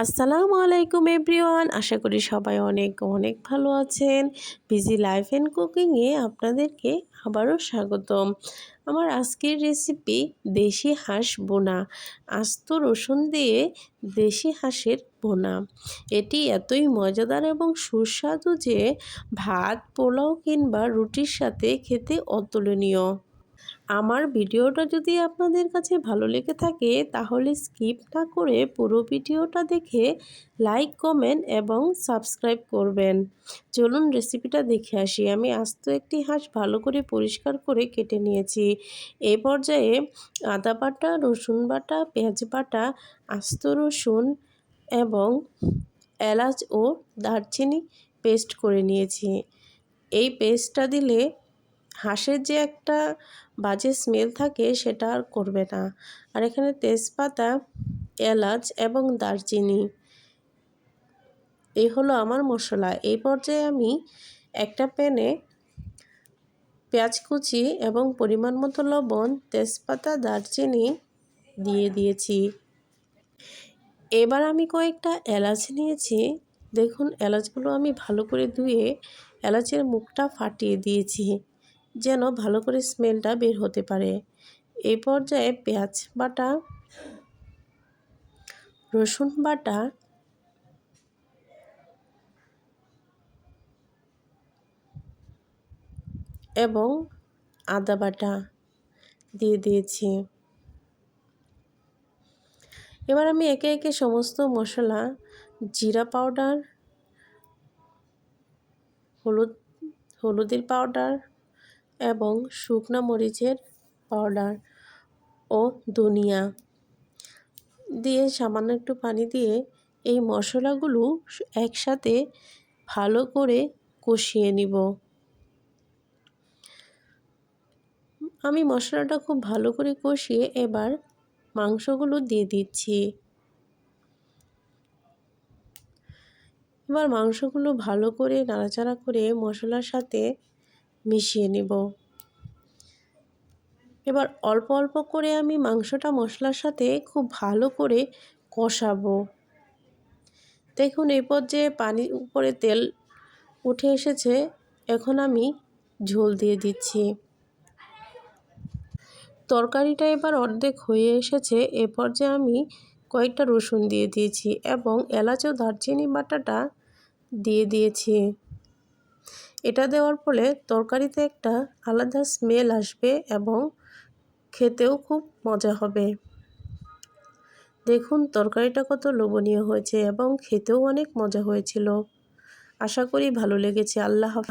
আসসালামু আলাইকুম এভরিওয়ান, আশা করি সবাই অনেক অনেক ভালো আছেন। বিজি লাইফ অ্যান্ড কুকিংয়ে আপনাদেরকে আবারও স্বাগতম। আমার আজকের রেসিপি দেশি হাঁস বোনা, আস্ত রসুন দিয়ে দেশি হাঁসের বোনা। এটি এতই মজাদার এবং সুস্বাদু যে ভাত, পোলাও কিংবা রুটির সাথে খেতে অতুলনীয়। আমার ভিডিওটা যদি আপনাদের কাছে ভালো লেগে থাকে তাহলে স্কিপ না করে পুরো ভিডিওটা দেখে লাইক, কমেন্ট এবং সাবস্ক্রাইব করবেন। চলুন রেসিপিটা দেখে আসি। আমি আস্ত একটি হাঁস ভালো করে পরিষ্কার করে কেটে নিয়েছি। এই পর্যায়ে আদা বাটা, রসুন বাটা, পেঁয়াজ বাটা, আস্ত রসুন এবং এলাচ ও দারচিনি পেস্ট করে নিয়েছি। এই পেস্টটা দিলে হাঁসের যে একটা বাজে স্মেল থাকে সেটা আর করবে না। আর এখানে তেজপাতা, এলাচ এবং দারচিনি, এই হলো আমার মশলা। এই পর্যায়ে আমি একটা প্যানে পেঁয়াজ কুচি এবং পরিমাণ মতো লবণ, তেজপাতা, দারচিনি দিয়ে দিয়েছি। এবার আমি কয়েকটা এলাচ নিয়েছি। দেখুন, এলাচগুলো আমি ভালো করে ধুয়ে এলাচের মুখটা ফাটিয়ে দিয়েছি যেন ভালো করে স্মেলটা বের হতে পারে। এই পর্যায়ে পেঁয়াজ বাটা, রসুন বাটা এবং আদা বাটা দিয়ে দিয়েছি। এবার আমি একে একে সমস্ত মশলা, জিরা পাউডার, হলুদের পাউডার এবং শুকনা মরিচের পাউডার ও ধনিয়া দিয়ে সামান্য একটু পানি দিয়ে এই মশলাগুলো একসাথে ভালো করে কষিয়ে নিব। আমি মশলাটা খুব ভালো করে কষিয়ে এবার মাংসগুলো দিয়ে দিচ্ছি। এবার মাংসগুলো ভালো করে নাড়াচাড়া করে মশলার সাথে মিশিয়ে নেব। এবার অল্প অল্প করে আমি মাংসটা মশলার সাথে খুব ভালো করে কষাবো। দেখুন, এই পর্যায়ে পানির উপরে তেল উঠে এসেছে। এখন আমি ঝোল দিয়ে দিচ্ছি। তরকারিটা এবার অর্ধেক হয়ে এসেছে। এ পর্যায়ে আমি কয়েকটা রসুন দিয়ে দিয়েছি এবং এলাচ ও দারচিনি বাটাটা দিয়ে দিয়েছি। এটা দেওয়ার ফলে তরকারিতে একটা আলাদা স্মেল আসবে এবং খেতেও খুব মজা হবে। দেখুন, তরকারিটা কত লোভনীয় হয়েছে এবং খেতেও অনেক মজা হয়েছিল। আশা করি ভালো লেগেছে। আল্লাহ হাফেজ।